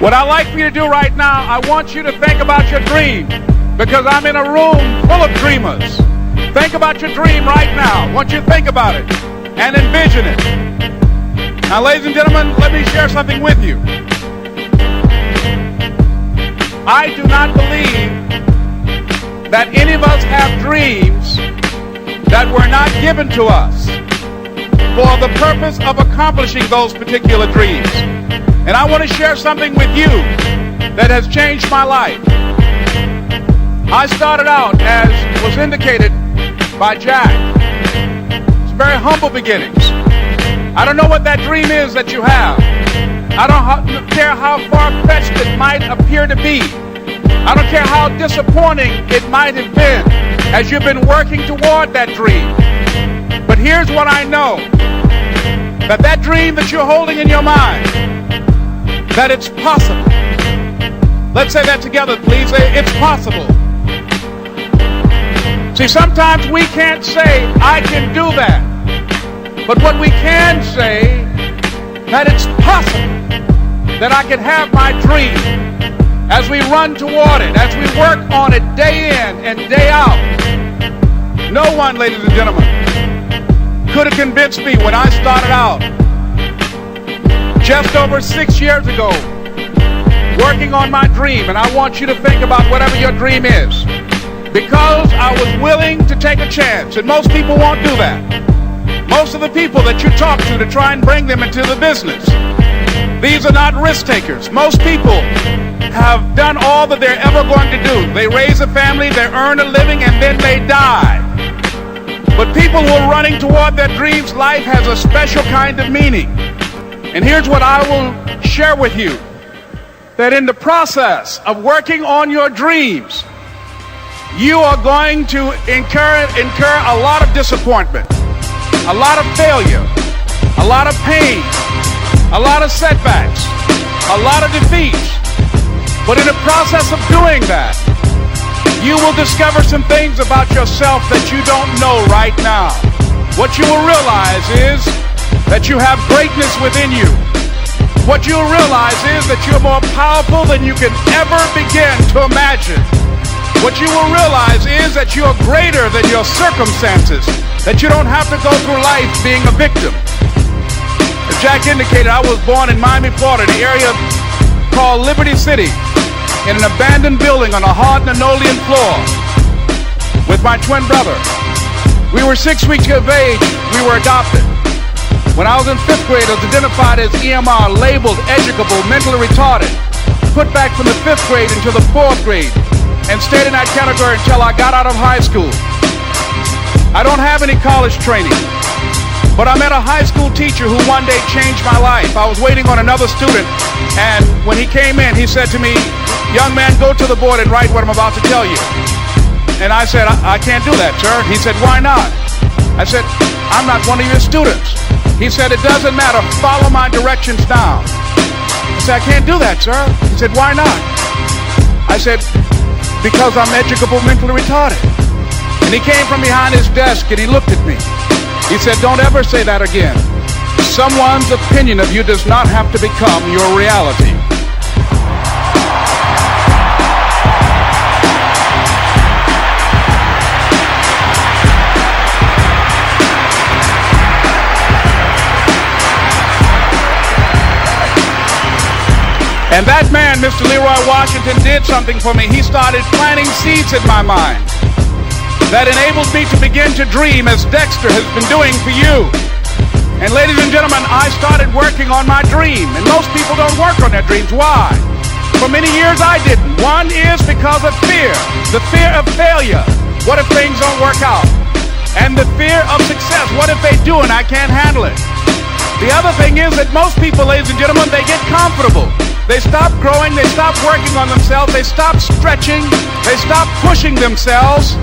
What I'd like for you to do right now, I want you to think about your dream, because I'm in a room full of dreamers. Think about your dream right now. I want you to think about it and envision it. Now, ladies and gentlemen, let me share something with you. I do not believe that any of us have dreams that were not given to us for the purpose of accomplishing those particular dreams. And I want to share something with you that has changed my life. I started out, as was indicated by Jack, it's very humble beginnings. I don't know what that dream is that you have. I don't care how far-fetched it might appear to be. I don't care how disappointing it might have been as you've been working toward that dream. But here's what I know, that that dream that you're holding in your mind, that it's possible. Let's say that together, please. It's possible. See, sometimes we can't say, I can do that. But what we can say, that it's possible that I can have my dream as we run toward it, as we work on it day in and day out. No one, ladies and gentlemen, could have convinced me when I started out just over 6 years ago, working on my dream. And I want you to think about whatever your dream is, because I was willing to take a chance. And most people won't do that. Most of the people that you talk to try and bring them into the business, these are not risk takers. Most people have done all that they're ever going to do. They raise a family, they earn a living, and then they die. But people who are running toward their dreams, life has a special kind of meaning. And here's what I will share with you, that in the process of working on your dreams, you are going to incur a lot of disappointment, a lot of failure, a lot of pain, a lot of setbacks, a lot of defeats. But in the process of doing that, you will discover some things about yourself that you don't know right now. What you will realize is that you have greatness within you. What you'll realize is that you're more powerful than you can ever begin to imagine. What you will realize is that you're greater than your circumstances, that you don't have to go through life being a victim. As Jack indicated, I was born in Miami, Florida, the area called Liberty City, in an abandoned building on a hard linoleum floor with my twin brother. We were 6 weeks of age. We were adopted. When I was in 5th grade, I was identified as EMR, labeled educable, mentally retarded, put back from the 5th grade into the 4th grade, and stayed in that category until I got out of high school. I don't have any college training, but I met a high school teacher who one day changed my life. I was waiting on another student, and when he came in, he said to me, "Young man, go to the board and write what I'm about to tell you." And I said, I can't do that, sir. He said, "Why not?" I said, "I'm not one of your students." He said, "It doesn't matter. Follow my directions down." I said, "I can't do that, sir." He said, "Why not?" I said, "Because I'm educable, mentally retarded." And he came from behind his desk and he looked at me. He said, "Don't ever say that again. Someone's opinion of you does not have to become your reality." And that man, Mr. Leroy Washington, did something for me. He started planting seeds in my mind that enabled me to begin to dream, as Dexter has been doing for you. And ladies and gentlemen, I started working on my dream. And most people don't work on their dreams. Why? For many years I didn't. One is because of fear. The fear of failure. What if things don't work out? And the fear of success. What if they do and I can't handle it? The other thing is that most people, ladies and gentlemen, they get comfortable. They stop growing, they stop working on themselves, they stop stretching, they stop pushing themselves,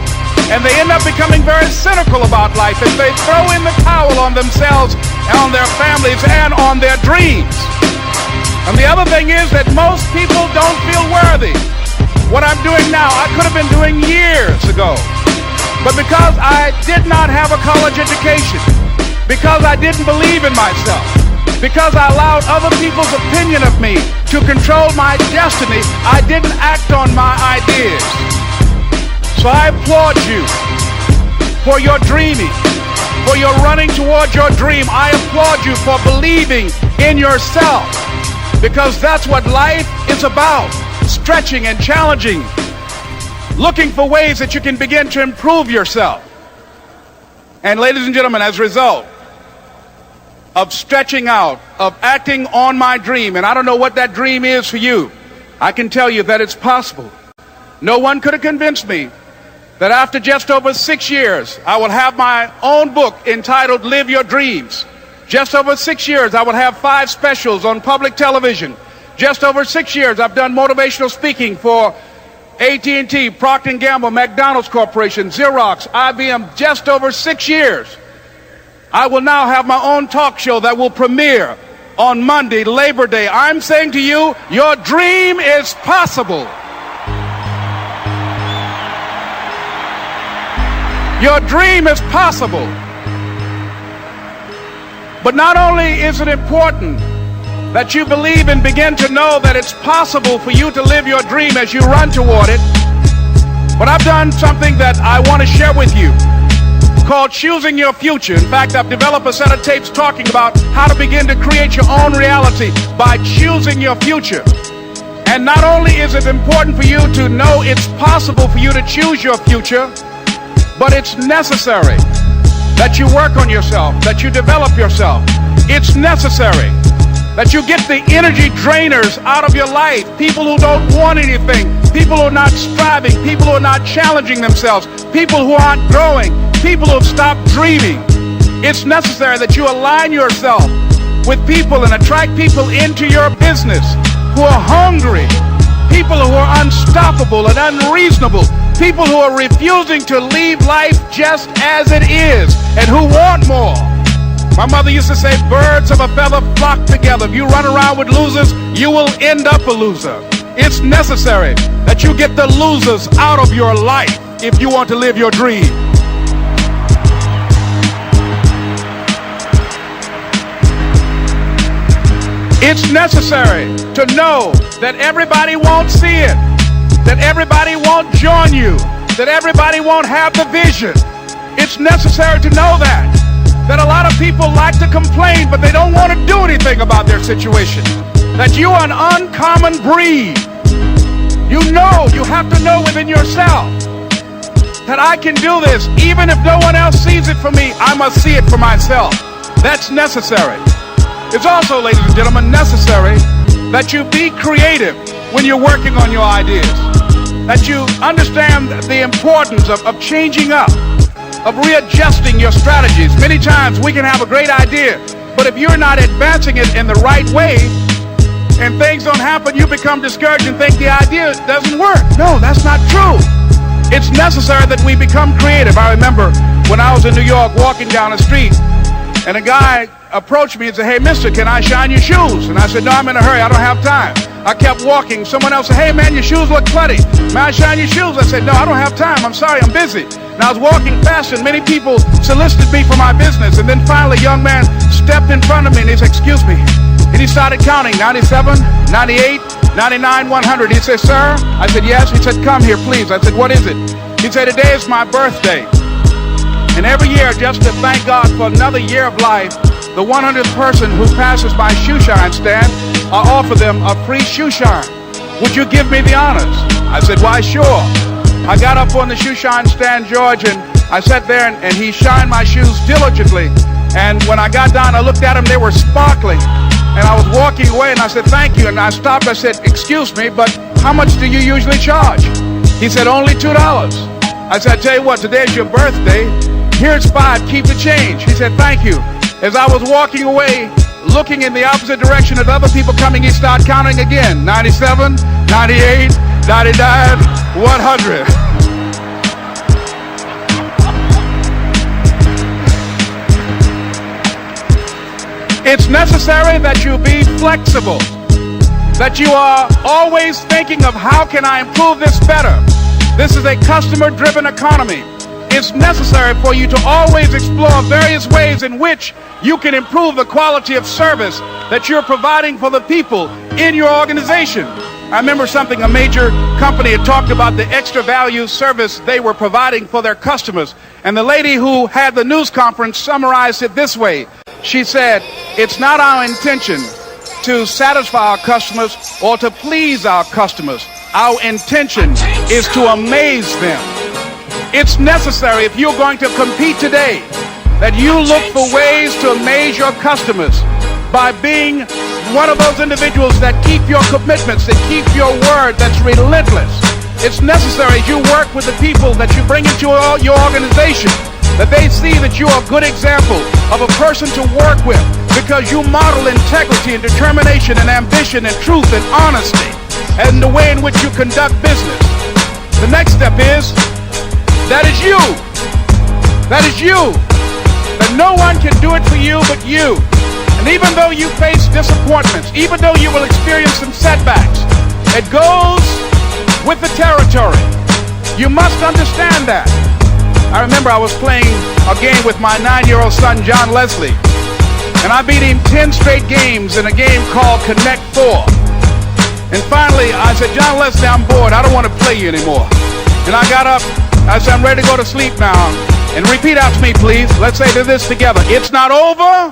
and they end up becoming very cynical about life as they throw in the towel on themselves and on their families and on their dreams. And the other thing is that most people don't feel worthy. What I'm doing now, I could have been doing years ago. But because I did not have a college education, because I didn't believe in myself, Because I allowed other people's opinion of me to control my destiny, I didn't act on my ideas. So I applaud you for your dreaming, for your running toward your dream. I applaud you for believing in yourself, because that's what life is about, stretching and challenging, looking for ways that you can begin to improve yourself. And ladies and gentlemen, as a result of stretching out, of acting on my dream, and I don't know what that dream is for you, I can tell you that it's possible. No one could have convinced me that after just over 6 years, I will have my own book entitled Live Your Dreams. Just over 6 years, I will have 5 specials on public television. Just over 6 years, I've done motivational speaking for AT&T, Procter & Gamble, McDonald's Corporation, Xerox, IBM. Just over 6 years. I will now have my own talk show that will premiere on Monday, Labor Day. I'm saying to you, your dream is possible. Your dream is possible. But not only is it important that you believe and begin to know that it's possible for you to live your dream as you run toward it, but I've done something that I want to share with you called Choosing Your Future. In fact, I've developed a set of tapes talking about how to begin to create your own reality by choosing your future. And not only is it important for you to know it's possible for you to choose your future, but it's necessary that you work on yourself, that you develop yourself. It's necessary that you get the energy drainers out of your life, people who don't want anything, people who are not striving, people who are not challenging themselves, people who aren't growing, people who have stopped dreaming. It's necessary that you align yourself with people and attract people into your business who are hungry, people who are unstoppable and unreasonable, people who are refusing to leave life just as it is and who want more. My mother used to say, birds of a feather flock together. If you run around with losers, you will end up a loser. It's necessary that you get the losers out of your life if you want to live your dream. It's necessary to know that everybody won't see it, that everybody won't join you, that everybody won't have the vision. It's necessary to know that a lot of people like to complain, but they don't want to do anything about their situation. That you are an uncommon breed. You have to know within yourself that I can do this. Even if no one else sees it for me, I must see it for myself. That's necessary. It's also, ladies and gentlemen, necessary that you be creative when you're working on your ideas. That you understand the importance of changing up, of readjusting your strategies. Many times we can have a great idea, but if you're not advancing it in the right way and things don't happen, you become discouraged and think the idea doesn't work. No, that's not true. It's necessary that we become creative. I remember when I was in New York walking down the street, and a guy approached me and said, "Hey, mister, can I shine your shoes?" And I said, "No, I'm in a hurry. I don't have time." I kept walking. Someone else said, "Hey, man, your shoes look bloody. May I shine your shoes?" I said, "No, I don't have time. I'm sorry, I'm busy." And I was walking fast, and many people solicited me for my business. And then finally, a young man stepped in front of me, and he said, "Excuse me." And he started counting, 97, 98, 99, 100. He said, "Sir?" I said, "Yes." He said, "Come here, please." I said, "What is it?" He said, "Today is my birthday. And every year, just to thank God for another year of life, the 100th person who passes my shoe shine stand, I offer them a free shoe shine. Would you give me the honors?" I said, "Why, sure." I got up on the shoe shine stand, George, and I sat there, and he shined my shoes diligently. And when I got down, I looked at them, they were sparkling. And I was walking away, and I said, "Thank you." And I stopped, I said, "Excuse me, but how much do you usually charge?" He said, "Only $2. I said, "I tell you what, today is your birthday. Here's $5, keep the change." He said, "Thank you." As I was walking away, looking in the opposite direction at other people coming, he started counting again. 97, 98, 99, 100. It's necessary that you be flexible, that you are always thinking of how can I improve this better. This is a customer-driven economy. It it's necessary for you to always explore various ways in which you can improve the quality of service that you're providing for the people in your organization. I remember a major company had talked about the extra value service they were providing for their customers. And the lady who had the news conference summarized it this way. She said, it's not our intention to satisfy our customers or to please our customers. Our intention is to amaze them. It's necessary, if you're going to compete today, that you look for ways to amaze your customers by being one of those individuals that keep your commitments, that keep your word, that's relentless. It's necessary as you work with the people that you bring into your organization, that they see that you are a good example of a person to work with because you model integrity and determination and ambition and truth and honesty and the way in which you conduct business. The next step is, that is you. That is you. That no one can do it for you but you. And even though you face disappointments, even though you will experience some setbacks, it goes with the territory. You must understand that. I remember I was playing a game with my 9-year-old son, John Leslie, and I beat him 10 straight games in a game called Connect 4. And finally, I said, John Leslie, I'm bored. I don't want to play you anymore. And I got up. I said, I'm ready to go to sleep now. And repeat out to me, please. Let's say this together. It's not over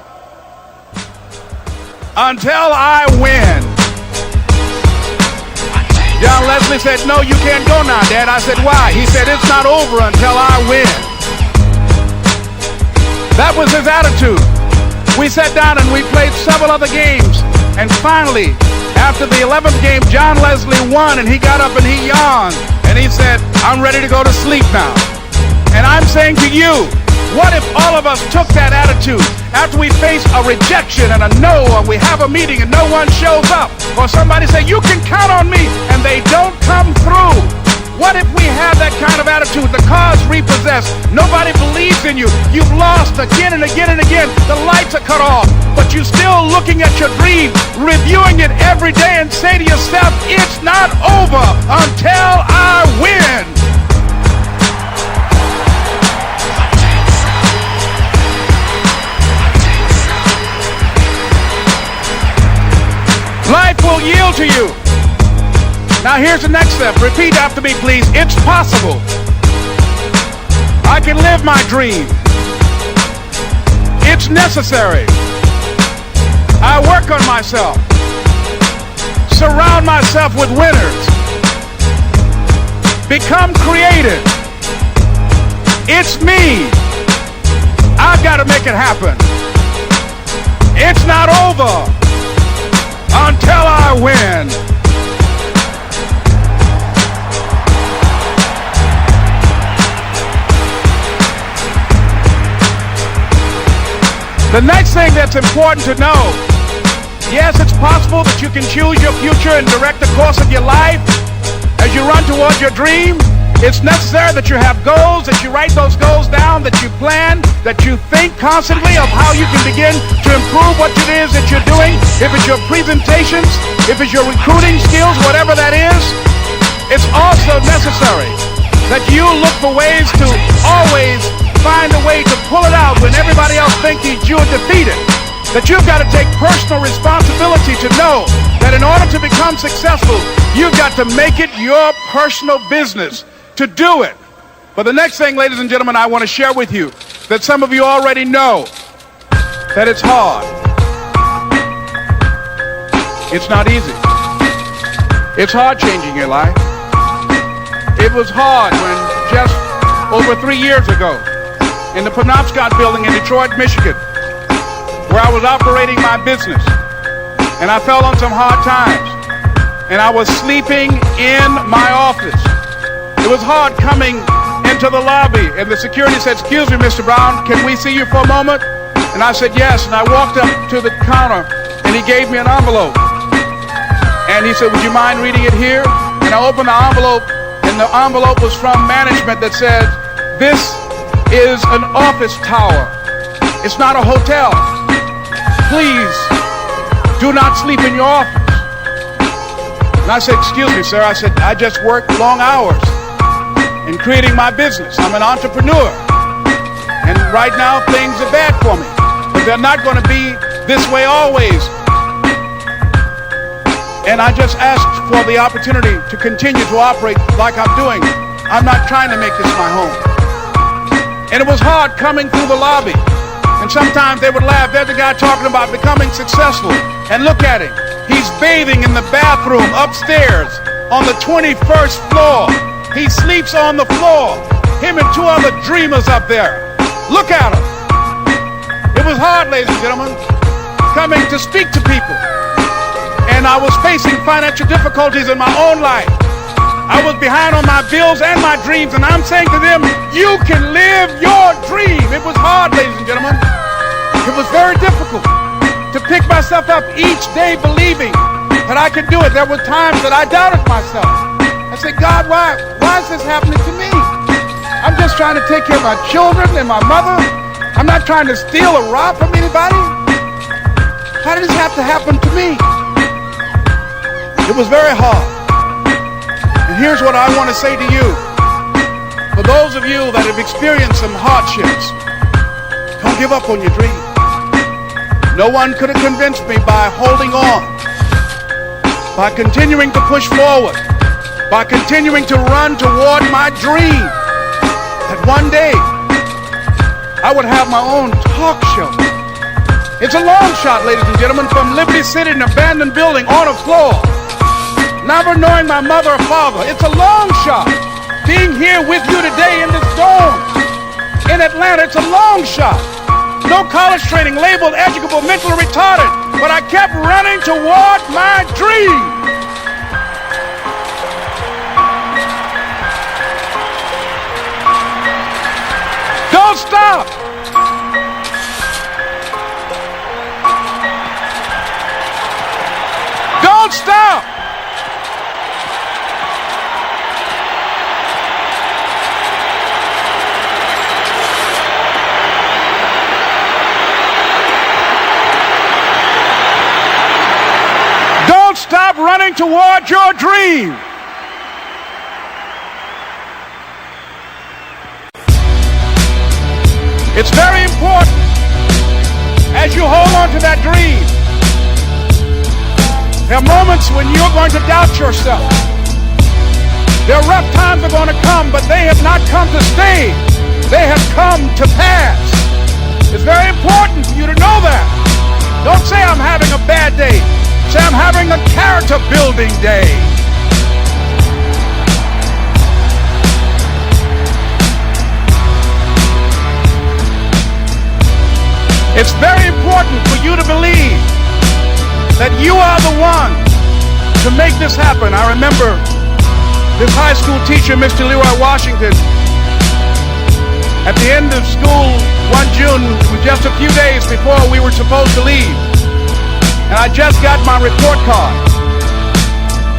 until I win. John Leslie said, no, you can't go now, Dad. I said, why? He said, it's not over until I win. That was his attitude. We sat down and we played several other games. And finally, after the 11th game, John Leslie won, and he got up and he yawned. And he said, I'm ready to go to sleep now. And I'm saying to you, what if all of us took that attitude after we face a rejection and a no, or we have a meeting and no one shows up, or somebody say, you can count on me, and they don't come through? What if we have that kind of attitude? The car's repossessed. Nobody believes in you. You've lost again and again and again. The lights are cut off, but you're still looking at your dream, reviewing it every day, and say to yourself, it's not over until I win. Life will yield to you. Now here's the next step. Repeat after me, please. It's possible. I can live my dream. It's necessary. I work on myself. Surround myself with winners. Become creative. It's me. I've got to make it happen. It's not over until I win. The next thing that's important to know, yes, it's possible that you can choose your future and direct the course of your life as you run towards your dream. It's necessary that you have goals, that you write those goals down, that you plan, that you think constantly of how you can begin to improve what it is that you're doing. If it's your presentations, if it's your recruiting skills, whatever that is, it's also necessary that you look for ways to always find a way to pull it out when everybody else thinks you're defeated. That you've got to take personal responsibility to know that in order to become successful, you've got to make it your personal business to do it. But the next thing, ladies and gentlemen, I want to share with you that some of you already know that it's hard. It's not easy. It's hard changing your life. It was hard when just over 3 years ago in the Penobscot building in Detroit, Michigan, where I was operating my business, and I fell on some hard times, and I was sleeping in my office. It was hard coming into the lobby, and the security said, excuse me, Mr. Brown, can we see you for a moment? And I said, yes, and I walked up to the counter, and he gave me an envelope. And he said, would you mind reading it here? And I opened the envelope, and the envelope was from management that said, this is an office tower. It's not a hotel. Please do not sleep in your office. And I said, excuse me, sir. I said, I just work long hours. in creating my business. I'm an entrepreneur. And right now things are bad for me. But they're not going to be this way always. And I just asked for the opportunity to continue to operate like I'm doing. I'm not trying to make this my home. And it was hard coming through the lobby. And sometimes they would laugh. There's a guy talking about becoming successful. And look at him. He's bathing in the bathroom upstairs on the 21st floor. He sleeps on the floor. Him and two other dreamers up there. Look at him. It was hard, ladies and gentlemen, coming to speak to people. And I was facing financial difficulties in my own life. I was behind on my bills and my dreams, and I'm saying to them, you can live your dream. It was hard, ladies and gentlemen. It was very difficult to pick myself up each day believing that I could do it. There were times that I doubted myself. I said, God, why is this happening to me? I'm just trying to take care of my children and my mother. I'm not trying to steal or rob from anybody. Why did this have to happen to me? It was very hard. And here's what I want to say to you. For those of you that have experienced some hardships, don't give up on your dream. No one could have convinced me by holding on, by continuing to push forward, by continuing to run toward my dream, that one day I would have my own talk show. It's a long shot, ladies and gentlemen, from Liberty City, an abandoned building on a floor, never knowing my mother or father. It's a long shot. Being here with you today in this dome in Atlanta, it's a long shot. No college training, labeled educable, mentally retarded, but I kept running toward my dream. Don't stop. Don't stop. Don't stop running toward your dream. It's very important as you hold on to that dream. There are moments when you're going to doubt yourself. There are rough times are going to come, but they have not come to stay. They have come to pass. It's very important for you to know that. Don't say I'm having a bad day. Say I'm having a character building day. It's very important for you to believe that you are the one to make this happen. I remember this high school teacher, Mr. Leroy Washington, at the end of school one June, just a few days before we were supposed to leave, and I just got my report card,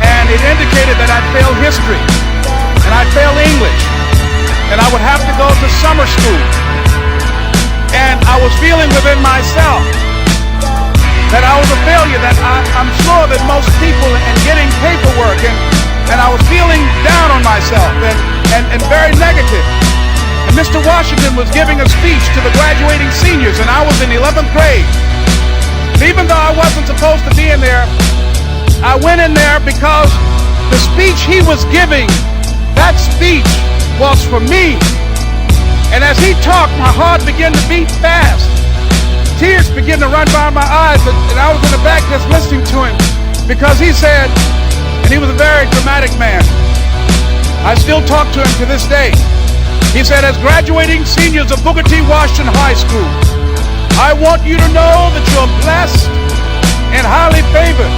and it indicated that I'd failed history, and I'd failed English, and I would have to go to summer school. And I was feeling within myself that I was a failure, that I'm sure that most people in getting paperwork, and I was feeling down on myself and very negative. And Mr. Washington was giving a speech to the graduating seniors, and I was in 11th grade. And even though I wasn't supposed to be in there, I went in there because the speech he was giving, that speech was for me. And as he talked, my heart began to beat fast. Tears began to run down my eyes, and I was in the back just listening to him, because he said, and he was a very dramatic man, I still talk to him to this day. He said, as graduating seniors of Booker T. Washington High School, I want you to know that you're blessed and highly favored,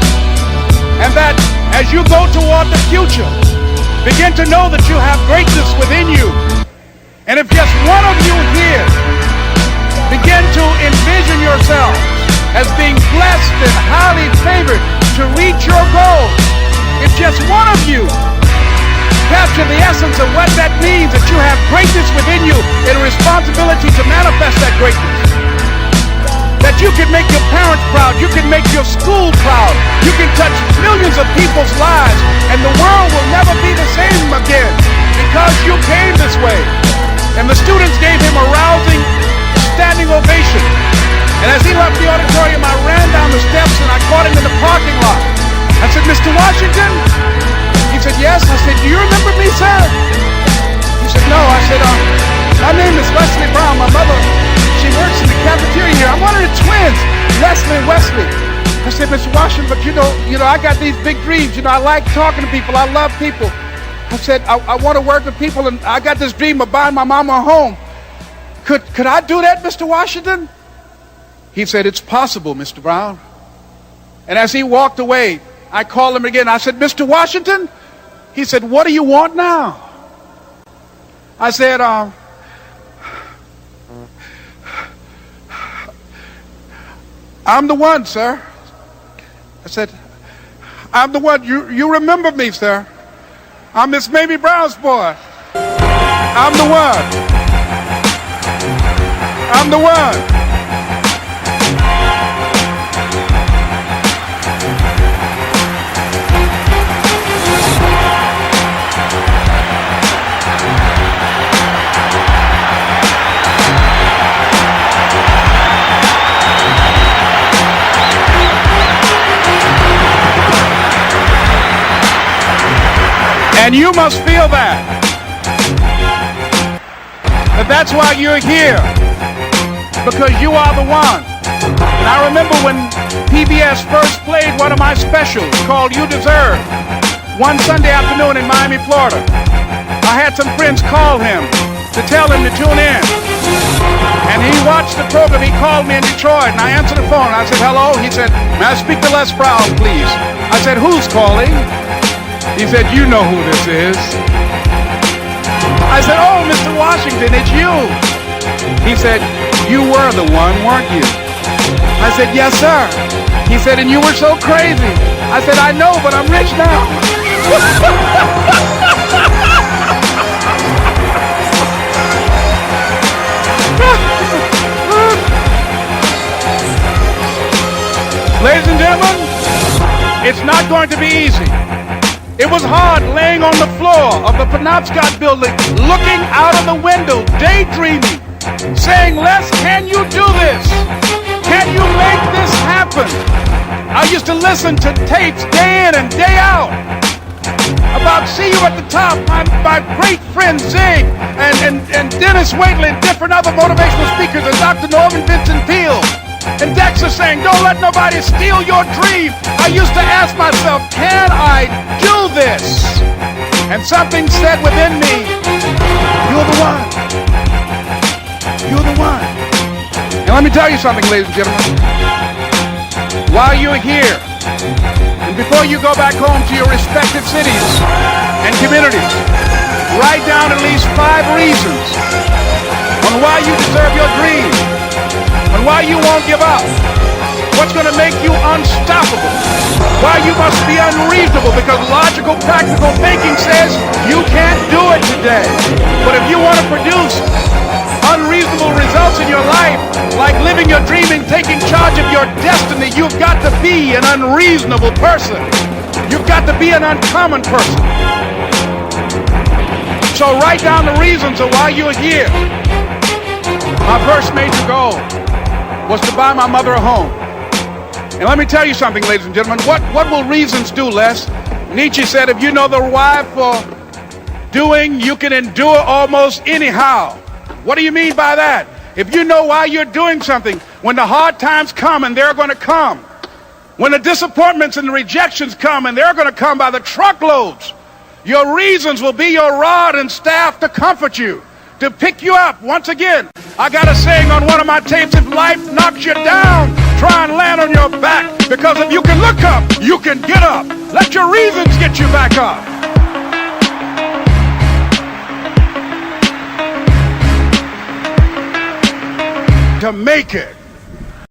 and that as you go toward the future, begin to know that you have greatness within you. And if just one of you here begin to envision yourself as being blessed and highly favored to reach your goals, if just one of you capture the essence of what that means, that you have greatness within you and a responsibility to manifest that greatness, that you can make your parents proud, you can make your school proud, you can touch millions of people's lives, and the world will never be the same again. because you came this way. And the students gave him a rousing standing ovation. And as he left the auditorium, I ran down the steps and I caught him in the parking lot. I said, Mr. Washington? He said, yes. I said, do you remember me, sir? He said, no. I said, my name is Wesley Brown. My mother, she works in the cafeteria here. I'm one of the twins, Leslie and Wesley. I said, Mr. Washington, but you know, I got these big dreams. I like talking to people. I love people. I said, I want to work with people, and I got this dream of buying my mama a home. Could I do that, Mr. Washington? He said, it's possible, Mr. Brown. And as he walked away, I called him again. I said, Mr. Washington? He said, what do you want now? I said, I'm the one, sir. I said, I'm the one. You remember me, sir. I'm Miss Mamie Brown's boy. I'm the one. I'm the one. And you must feel that that's why you're here, because you are the one. And I remember when PBS first played one of my specials called You Deserve, one Sunday afternoon in Miami, Florida. I had some friends call him to tell him to tune in. And he watched the program. He called me in Detroit, and I answered the phone. I said, hello. He said, may I speak to Les Brown, please? I said, who's calling? He said, you know who this is. I said, oh, Mr. Washington, it's you. He said, you were the one, weren't you? I said, yes, sir. He said, and you were so crazy. I said, I know, but I'm rich now. Ladies and gentlemen, it's not going to be easy. It was hard laying on the floor of the Penobscot building, looking out of the window, daydreaming, saying, Les, can you do this? Can you make this happen? I used to listen to tapes day in and day out about See You at the Top, my great friend Zig and Dennis Waitley and different other motivational speakers and Dr. Norman Vincent Peale. And Dexter saying, don't let nobody steal your dream. I used to ask myself, can I do this? And something said within me, you're the one. You're the one. And let me tell you something, ladies and gentlemen. While you're here, and before you go back home to your respective cities and communities, write down at least 5 reasons on why you deserve your dream. And why you won't give up. What's going to make you unstoppable. Why you must be unreasonable, because logical, practical thinking says you can't do it today. But if you want to produce unreasonable results in your life, like living your dream and taking charge of your destiny, you've got to be an unreasonable person. You've got to be an uncommon person. So write down the reasons of why you're here. My first major goal was to buy my mother a home. And let me tell you something, ladies and gentlemen. What will reasons do, Les? Nietzsche said, if you know the why for doing, you can endure almost anyhow. What do you mean by that? If you know why you're doing something, when the hard times come, and they're going to come, when the disappointments and the rejections come, and they're going to come by the truckloads, your reasons will be your rod and staff to comfort you, to pick you up. Once again, I got a saying on one of my tapes, if life knocks you down, try and land on your back, because if you can look up, you can get up. Let your reasons get you back up. To make it.